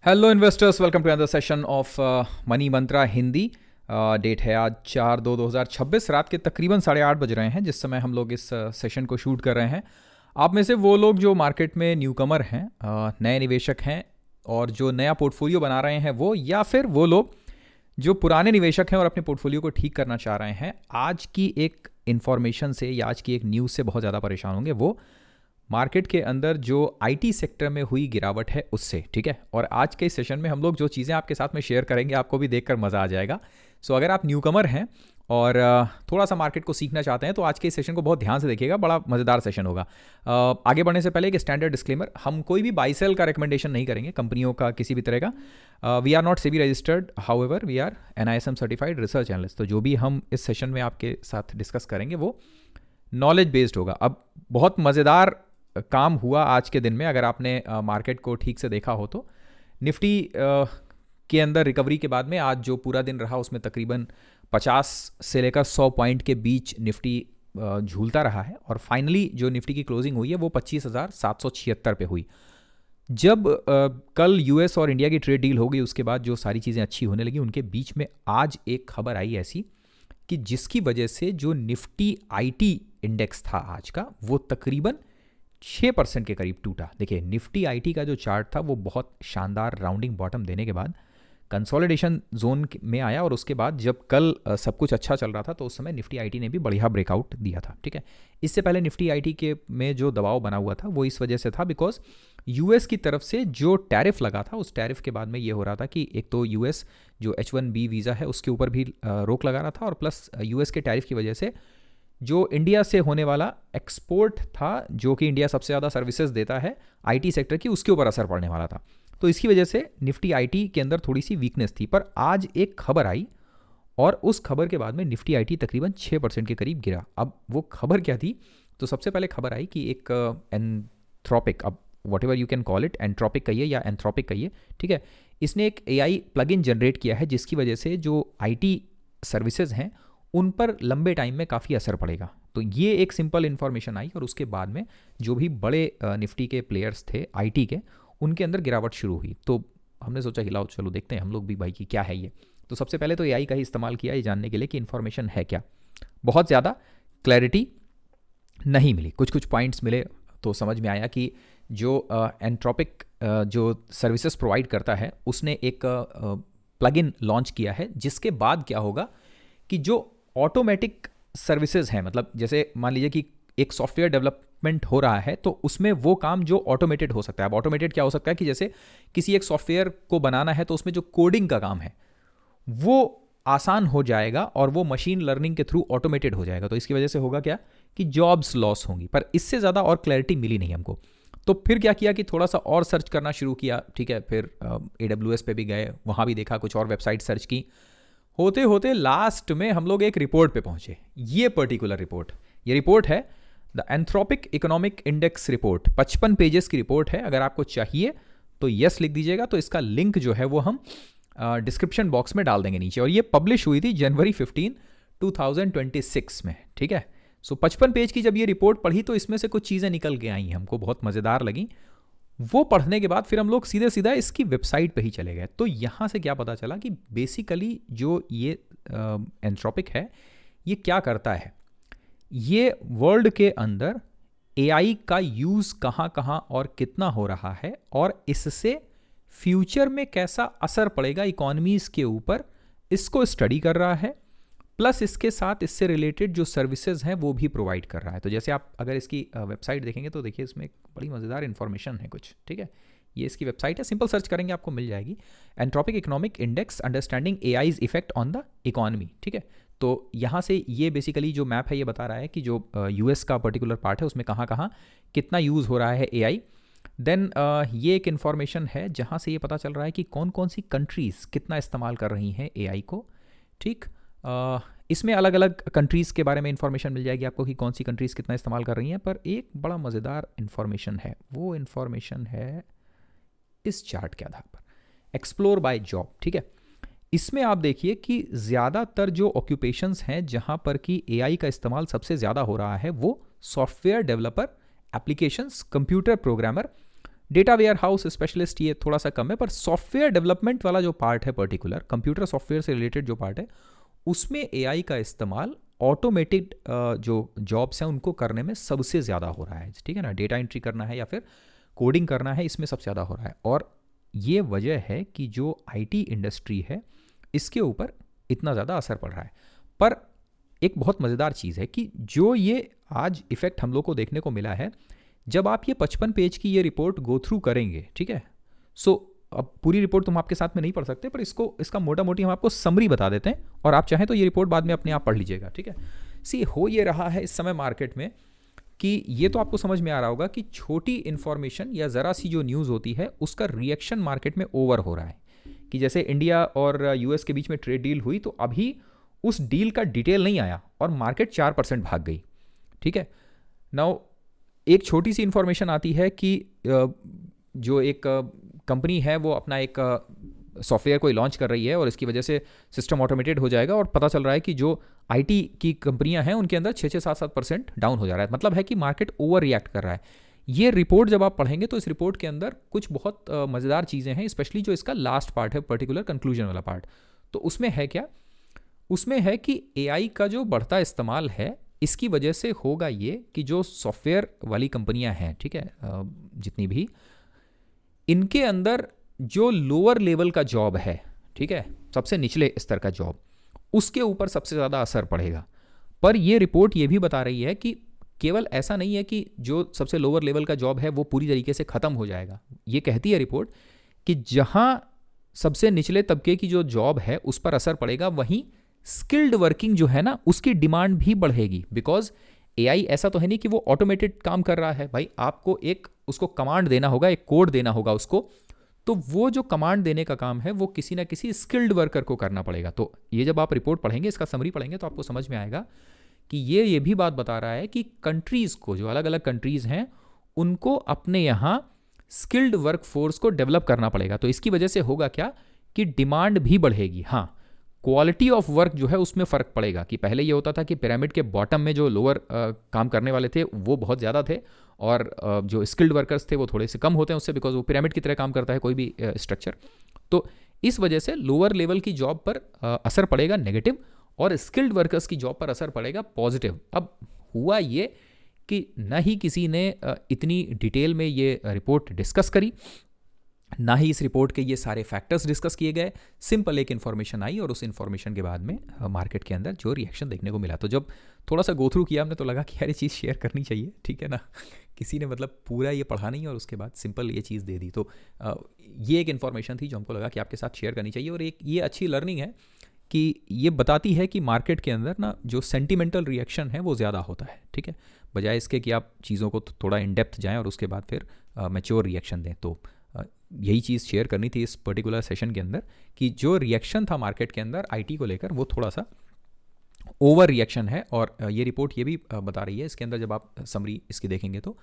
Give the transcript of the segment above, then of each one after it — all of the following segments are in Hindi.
Hello investors, welcome to another session of money Mantra Hindi. Date है आज 4/2/2026, रात के तकरीबन 8:30 बज रहे हैं जिस समय हम लोग इस सेशन को शूट कर रहे हैं। आप में से वो लोग जो मार्केट में न्यूकमर हैं, नए निवेशक हैं और जो नया पोर्टफोलियो बना रहे हैं वो, या फिर वो लोग जो पुराने निवेशक हैं और अपने पोर्टफोलियो को ठीक करना चाह रहे हैं, आज की एक इन्फॉर्मेशन से या आज की एक न्यूज़ से बहुत ज़्यादा परेशान होंगे। वो मार्केट के अंदर जो आईटी सेक्टर में हुई गिरावट है उससे, ठीक है। और आज के इस सेशन में हम लोग जो चीज़ें आपके साथ में शेयर करेंगे आपको भी देखकर मज़ा आ जाएगा। सो अगर आप न्यूकमर हैं और थोड़ा सा मार्केट को सीखना चाहते हैं तो आज के इस सेशन को बहुत ध्यान से देखिएगा, बड़ा मज़ेदार सेशन होगा। आगे बढ़ने से पहले एक स्टैंडर्ड डिस्क्लेमर, हम कोई भी बाई सेल का रिकमेंडेशन नहीं करेंगे कंपनियों का किसी भी तरह का। We are not SEBI registered, however we are NISM certified research analyst. तो जो भी हम इस सेशन में आपके साथ डिस्कस करेंगे वो नॉलेज बेस्ड होगा। अब बहुत मज़ेदार काम हुआ आज के दिन में, अगर आपने मार्केट को ठीक से देखा हो तो निफ्टी के अंदर रिकवरी के बाद में आज जो पूरा दिन रहा उसमें तकरीबन 50 से लेकर 100 पॉइंट के बीच निफ्टी झूलता रहा है और फाइनली जो निफ्टी की क्लोजिंग हुई है वो 25,776 पे हुई। जब कल यूएस और इंडिया की ट्रेड डील हो गई उसके बाद जो सारी चीज़ें अच्छी होने लगी, उनके बीच में आज एक खबर आई ऐसी कि जिसकी वजह से जो निफ्टी आईटी इंडेक्स था आज का वो तकरीबन 6% के करीब टूटा। देखिए, निफ्टी आईटी का जो चार्ट था वो बहुत शानदार राउंडिंग बॉटम देने के बाद कंसोलिडेशन जोन में आया और उसके बाद जब कल सब कुछ अच्छा चल रहा था तो उस समय निफ्टी आईटी ने भी बढ़िया ब्रेकआउट दिया था, ठीक है। इससे पहले निफ्टी आईटी के में जो दबाव बना हुआ था वो इस वजह से था बिकॉज यूएस की तरफ से जो टैरिफ लगा था उस टैरिफ के बाद में ये हो रहा था कि एक तो यूएस जो H1B वीज़ा है उसके ऊपर भी रोक लगा रहा था और प्लस यूएस के टैरिफ की वजह से जो इंडिया से होने वाला एक्सपोर्ट था, जो कि इंडिया सबसे ज़्यादा सर्विसेज देता है आईटी सेक्टर की, उसके ऊपर असर पड़ने वाला था। तो इसकी वजह से निफ्टी आईटी के अंदर थोड़ी सी वीकनेस थी। पर आज एक खबर आई और उस खबर के बाद में निफ्टी आईटी तकरीबन 6% के करीब गिरा। अब वो खबर क्या थी? तो सबसे पहले खबर आई कि एक एंथ्रोपिक, अब what ever you can call it, Anthropic कहिए या एंथ्रोपिक कहिए, ठीक है, इसने एक AI प्लगइन जनरेट किया है जिसकी वजह से जो आईटी सर्विसेज हैं उन पर लंबे टाइम में काफ़ी असर पड़ेगा। तो ये एक सिंपल इन्फॉर्मेशन आई और उसके बाद में जो भी बड़े निफ्टी के प्लेयर्स थे आईटी के, उनके अंदर गिरावट शुरू हुई। तो हमने सोचा हिलाओ चलो देखते हैं हम लोग भी भाई कि क्या है ये। तो सबसे पहले तो AI का ही इस्तेमाल किया ये जानने के लिए कि इन्फॉर्मेशन है क्या। बहुत ज़्यादा क्लैरिटी नहीं मिली, कुछ कुछ पॉइंट्स मिले तो समझ में आया कि जो एंट्रोपिक जो सर्विसेज प्रोवाइड करता है उसने एक प्लगइन लॉन्च किया है जिसके बाद क्या होगा कि जो ऑटोमेटिक सर्विसेज हैं, मतलब जैसे मान लीजिए कि एक सॉफ्टवेयर डेवलपमेंट हो रहा है तो उसमें वो काम जो ऑटोमेटेड हो सकता है। अब ऑटोमेटेड क्या हो सकता है कि जैसे किसी एक सॉफ्टवेयर को बनाना है तो उसमें जो कोडिंग का काम है वो आसान हो जाएगा और वो मशीन लर्निंग के थ्रू ऑटोमेटेड हो जाएगा। तो इसकी वजह से होगा क्या कि जॉब्स लॉस होंगी, पर इससे ज़्यादा और क्लैरिटी मिली नहीं हमको। तो फिर क्या किया कि थोड़ा सा और सर्च करना शुरू किया, ठीक है। फिर AWS पे भी गए, वहाँ भी देखा, कुछ और वेबसाइट सर्च की। होते होते लास्ट में हम लोग एक रिपोर्ट पे पहुंचे। ये पर्टिकुलर रिपोर्ट, ये रिपोर्ट है the Anthropic economic index report. 55 pages की रिपोर्ट है। अगर आपको चाहिए तो यस लिख दीजिएगा, तो इसका लिंक जो है वो हम डिस्क्रिप्शन बॉक्स में डाल देंगे नीचे। और ये पब्लिश हुई थी जनवरी 15, 2026 में, ठीक है। सो 55 पेज की जब ये रिपोर्ट पढ़ी तो इसमें से कुछ चीज़ें निकल के आई, हमको बहुत मज़ेदार लगी। वो पढ़ने के बाद फिर हम लोग सीधे सीधा इसकी वेबसाइट पे ही चले गए। तो यहाँ से क्या पता चला कि बेसिकली जो ये एंथ्रोपिक है ये क्या करता है, ये वर्ल्ड के अंदर AI का यूज़ कहाँ कहाँ और कितना हो रहा है और इससे फ्यूचर में कैसा असर पड़ेगा इकोनॉमीज़ के ऊपर, इसको स्टडी कर रहा है। प्लस इसके साथ इससे रिलेटेड जो सर्विसेज हैं वो भी प्रोवाइड कर रहा है। तो जैसे आप अगर इसकी वेबसाइट देखेंगे तो देखिए इसमें एक बड़ी मज़ेदार इन्फॉर्मेशन है कुछ, ठीक है। ये इसकी वेबसाइट है, सिंपल सर्च करेंगे आपको मिल जाएगी, entropic economic index understanding AI's effect on the economy, ठीक है। तो यहाँ से ये बेसिकली जो मैप है ये बता रहा है कि जो US का पर्टिकुलर पार्ट है उसमें कहाँ कहाँ कितना यूज़ हो रहा है AI। देन ये एक इन्फॉर्मेशन है जहाँ से ये पता चल रहा है कि कौन कौन सी कंट्रीज़ कितना इस्तेमाल कर रही हैं AI को, ठीक। इसमें अलग अलग कंट्रीज़ के बारे में इंफॉर्मेशन मिल जाएगी आपको कि कौन सी कंट्रीज़ कितना इस्तेमाल कर रही हैं। पर एक बड़ा मज़ेदार इन्फॉर्मेशन है, वो इन्फॉर्मेशन है इस चार्ट के आधार पर, एक्सप्लोर बाय जॉब, ठीक है। इसमें आप देखिए कि ज़्यादातर जो ऑक्यूपेशंस हैं जहाँ पर कि AI का इस्तेमाल सबसे ज़्यादा हो रहा है वो software developer, applications, computer programmer, data warehouse specialist ये थोड़ा सा कम है, पर सॉफ्टवेयर डेवलपमेंट वाला जो पार्ट है, पर्टिकुलर कंप्यूटर सॉफ्टवेयर से रिलेटेड जो पार्ट है, उसमें एआई का इस्तेमाल ऑटोमेटेड जो जॉब्स हैं उनको करने में सबसे ज़्यादा हो रहा है, ठीक है ना। डेटा एंट्री करना है या फिर कोडिंग करना है, इसमें सबसे ज़्यादा हो रहा है। और ये वजह है कि जो आईटी इंडस्ट्री है इसके ऊपर इतना ज़्यादा असर पड़ रहा है। पर एक बहुत मज़ेदार चीज़ है कि जो ये आज इफ़ेक्ट हम लोग को देखने को मिला है, जब आप ये 55 पेज की ये रिपोर्ट गो थ्रू करेंगे, ठीक है, सो अब पूरी रिपोर्ट तुम आपके साथ में नहीं पढ़ सकते, पर इसका मोटा मोटी हम आपको समरी बता देते हैं, और आप चाहें तो ये रिपोर्ट बाद में अपने आप पढ़ लीजिएगा, ठीक है। सी हो ये रहा है इस समय मार्केट में कि ये तो आपको समझ में आ रहा होगा कि छोटी इन्फॉर्मेशन या ज़रा सी जो न्यूज़ होती है उसका रिएक्शन मार्केट में ओवर हो रहा है। कि जैसे इंडिया और यूएस के बीच में ट्रेड डील हुई, तो अभी उस डील का डिटेल नहीं आया और मार्केट 4% भाग गई, ठीक है। नाउ एक छोटी सी इन्फॉर्मेशन आती है कि जो एक कंपनी है वो अपना एक सॉफ्टवेयर कोई लॉन्च कर रही है और इसकी वजह से सिस्टम ऑटोमेटेड हो जाएगा, और पता चल रहा है कि जो आईटी की कंपनियां हैं उनके अंदर 6-7% डाउन हो जा रहा है। मतलब है कि मार्केट ओवर रिएक्ट कर रहा है। ये रिपोर्ट जब आप पढ़ेंगे तो इस रिपोर्ट के अंदर कुछ बहुत मज़ेदार चीज़ें हैं, स्पेशली जो इसका लास्ट पार्ट है, पर्टिकुलर कंक्लूजन वाला पार्ट। तो उसमें है क्या, उसमें है कि एआई का जो बढ़ता इस्तेमाल है इसकी वजह से होगा ये कि जो सॉफ्टवेयर वाली कंपनियां हैं, ठीक है, जितनी भी, इनके अंदर जो लोअर लेवल का जॉब है, ठीक है, सबसे निचले स्तर का जॉब, उसके ऊपर सबसे ज़्यादा असर पड़ेगा। पर यह रिपोर्ट ये भी बता रही है कि केवल ऐसा नहीं है कि जो सबसे लोअर लेवल का जॉब है वो पूरी तरीके से ख़त्म हो जाएगा। ये कहती है रिपोर्ट कि जहाँ सबसे निचले तबके की जो जॉब है उस पर असर पड़ेगा, वहीं स्किल्ड वर्किंग जो है ना उसकी डिमांड भी बढ़ेगी। बिकॉज एआई ऐसा तो है नहीं कि वो ऑटोमेटेड काम कर रहा है भाई, आपको एक उसको कमांड देना होगा, एक कोड देना होगा उसको, तो वो जो कमांड देने का काम है वो किसी ना किसी स्किल्ड वर्कर को करना पड़ेगा। तो ये जब आप रिपोर्ट पढ़ेंगे, इसका समरी पढ़ेंगे, तो आपको समझ में आएगा कि ये भी बात बता रहा है कि कंट्रीज़ को, जो अलग अलग कंट्रीज़ हैं, उनको अपने यहाँ स्किल्ड वर्क फोर्स को डेवलप करना पड़ेगा। तो इसकी वजह से होगा क्या कि डिमांड भी बढ़ेगी। हाँ, क्वालिटी ऑफ वर्क जो है उसमें फ़र्क पड़ेगा। कि पहले ये होता था कि पिरामिड के बॉटम में जो लोअर काम करने वाले थे वो बहुत ज़्यादा थे, और जो स्किल्ड वर्कर्स थे वो थोड़े से कम होते हैं उससे, बिकॉज वो पिरामिड की तरह काम करता है कोई भी स्ट्रक्चर। तो इस वजह से लोअर लेवल की जॉब पर असर पड़ेगा नेगेटिव, और स्किल्ड वर्कर्स की जॉब पर असर पड़ेगा पॉजिटिव। अब हुआ ये कि न ही किसी ने इतनी डिटेल में ये रिपोर्ट डिस्कस करी, ना ही इस रिपोर्ट के ये सारे फैक्टर्स डिस्कस किए गए। सिंपल एक इन्फॉर्मेशन आई और उस इन्फॉर्मेशन के बाद में मार्केट के अंदर जो रिएक्शन देखने को मिला, तो जब थोड़ा सा गो थ्रू किया हमने तो लगा कि यार ये चीज़ शेयर करनी चाहिए, ठीक है ना। किसी ने मतलब पूरा ये पढ़ा नहीं और उसके बाद सिंपल ये चीज़ दे दी। तो ये एक इन्फॉर्मेशन थी जो हमको लगा कि आपके साथ शेयर करनी चाहिए। और एक ये अच्छी लर्निंग है कि ये बताती है कि मार्केट के अंदर ना जो सेंटिमेंटल रिएक्शन है वो ज़्यादा होता है, ठीक है, बजाय इसके कि आप चीज़ों को थोड़ा इन डेप्थ जाएँ और उसके बाद फिर मैच्योर रिएक्शन दें। तो यही चीज़ शेयर करनी थी इस पर्टिकुलर सेशन के अंदर कि जो रिएक्शन था मार्केट के अंदर आईटी को लेकर वो थोड़ा सा ओवर रिएक्शन है। और ये रिपोर्ट ये भी बता रही है इसके अंदर, जब आप समरी इसकी देखेंगे तो,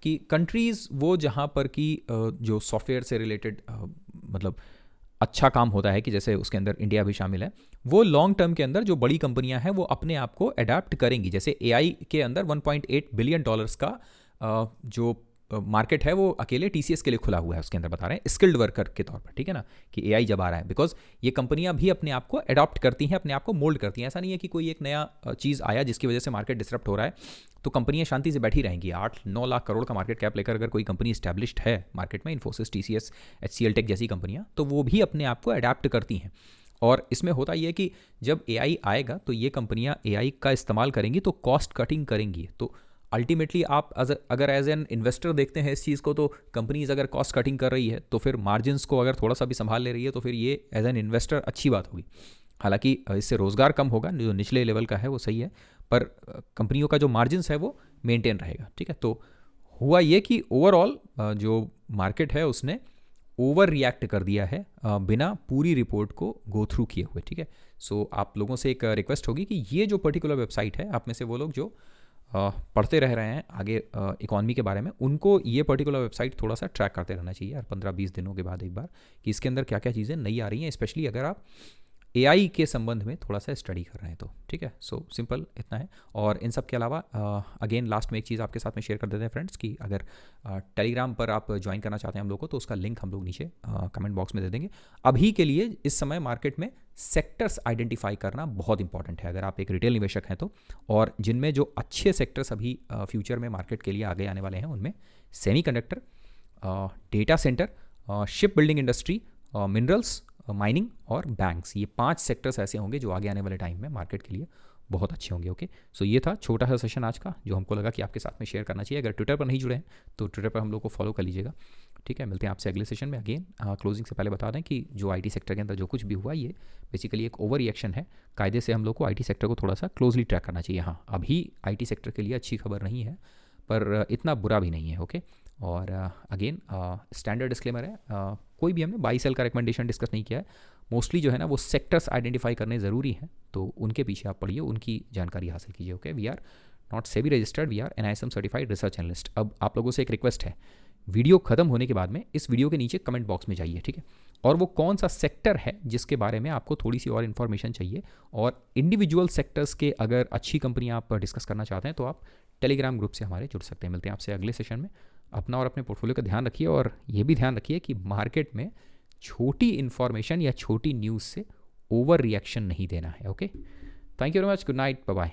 कि कंट्रीज़ वो जहाँ पर कि जो सॉफ्टवेयर से रिलेटेड मतलब अच्छा काम होता है, कि जैसे उसके अंदर इंडिया भी शामिल है, वो लॉन्ग टर्म के अंदर जो बड़ी कंपनियां हैं वो अपने आप को अडाप्ट करेंगी। जैसे एआई के अंदर $1.8 बिलियन का जो मार्केट है वो अकेले टीसीएस के लिए खुला हुआ है, उसके अंदर बता रहे हैं स्किल्ड वर्कर के तौर पर, ठीक है ना, कि एआई जब आ रहा है, बिकॉज ये कंपनियां भी अपने आप को अडॉप्ट करती हैं, अपने आप को मोल्ड करती हैं। ऐसा नहीं है कि कोई एक नया चीज़ आया जिसकी वजह से मार्केट डिसरप्ट हो रहा है तो कंपनियां शांति से बैठी रहेंगी। 8-9 लाख करोड़ का मार्केट कैप लेकर अगर कोई कंपनी इस्टेब्लिश्ड है मार्केट में, इन्फोसिस, टीसीएस, HCL टेक जैसी कंपनियां, तो वो भी अपने आप को अडैप्ट करती हैं। और इसमें होता यह है कि जब एआई आएगा तो ये कंपनियां एआई का इस्तेमाल करेंगी तो कॉस्ट कटिंग करेंगी। तो अल्टीमेटली आप अगर एज एन इन्वेस्टर देखते हैं इस चीज़ को, तो कंपनीज अगर कॉस्ट कटिंग कर रही है तो फिर मार्जिन्स को अगर थोड़ा सा भी संभाल ले रही है तो फिर ये एज एन इन्वेस्टर अच्छी बात होगी। हालांकि इससे रोज़गार कम होगा, जो निचले लेवल का है वो सही है, पर कंपनियों का जो मार्जिन्स है वो मेंटेन रहेगा, ठीक है। तो हुआ ये कि ओवरऑल जो मार्केट है उसने ओवर रिएक्ट कर दिया है बिना पूरी रिपोर्ट को गो थ्रू किए हुए, ठीक है। सो आप लोगों से एक रिक्वेस्ट होगी कि ये जो पर्टिकुलर वेबसाइट है, आप में से वो लोग जो पढ़ते रह रहे हैं आगे इकॉनमी के बारे में, उनको ये पर्टिकुलर वेबसाइट थोड़ा सा ट्रैक करते रहना चाहिए यार 15-20 दिनों के बाद एक बार, कि इसके अंदर क्या क्या चीज़ें नई आ रही हैं। स्पेशली अगर आप एआई के संबंध में थोड़ा सा स्टडी कर रहे हैं, तो ठीक है। सो सिंपल इतना है। और इन सब के अलावा अगेन लास्ट में एक चीज़ आपके साथ में शेयर कर देते हैं फ्रेंड्स कि अगर टेलीग्राम पर आप ज्वाइन करना चाहते हैं हम लोग को, तो उसका लिंक हम लोग नीचे कमेंट बॉक्स में दे देंगे। अभी के लिए इस समय मार्केट में सेक्टर्स आइडेंटिफाई करना बहुत इंपॉर्टेंट है अगर आप एक रिटेल निवेशक हैं तो, और जिनमें जो अच्छे सेक्टर्स अभी फ्यूचर में मार्केट के लिए आगे आने वाले हैं उनमें semiconductor, data centre, ship building industry, minerals, mining और बैंक्स, ये 5 सेक्टर्स ऐसे होंगे जो आगे आने वाले टाइम में मार्केट के लिए बहुत अच्छे होंगे। ओके, सो ये था छोटा सा सेशन आज का जो हमको लगा कि आपके साथ में शेयर करना चाहिए। अगर ट्विटर पर नहीं जुड़े हैं तो ट्विटर पर हम लोग को फॉलो कर लीजिएगा, ठीक है। मिलते हैं आपसे अगले सेशन में। अगेन क्लोजिंग से पहले बता दें कि जो आईटी सेक्टर के अंदर जो कुछ भी हुआ ये बेसिकली एक ओवर रिएक्शन है। कायदे से हम लोग को आईटी सेक्टर को थोड़ा सा क्लोजली ट्रैक करना चाहिए। हाँ, अभी आईटी सेक्टर के लिए अच्छी खबर नहीं है पर इतना बुरा भी नहीं है। ओके, और अगेन स्टैंडर्ड डिस्क्लेमर है, कोई भी हमने बाई सेल का रिकमेंडेशन डिस्कस नहीं किया है। मोस्टली जो है ना वो सेक्टर्स आइडेंटिफाई करने ज़रूरी हैं, तो उनके पीछे आप पढ़िए, उनकी जानकारी हासिल कीजिए। Okay, we are not SEBI registered, we are NISM certified research analyst. अब आप लोगों से एक रिक्वेस्ट है, वीडियो खत्म होने के बाद में इस वीडियो के नीचे कमेंट बॉक्स में जाइए, ठीक है, और वो कौन सा सेक्टर है जिसके बारे में आपको थोड़ी सी और इन्फॉर्मेशन चाहिए, और इंडिविजुअल सेक्टर्स के अगर अच्छी कंपनियां आप डिस्कस करना चाहते हैं तो आप टेलीग्राम ग्रुप से हमारे जुड़ सकते हैं। मिलते हैं आपसे अगले सेशन में। अपना और अपने पोर्टफोलियो का ध्यान रखिए, और ये भी ध्यान रखिए कि मार्केट में छोटी इन्फॉर्मेशन या छोटी न्यूज़ से ओवर रिएक्शन नहीं देना है। Okay, thank you very much, good night, bye bye.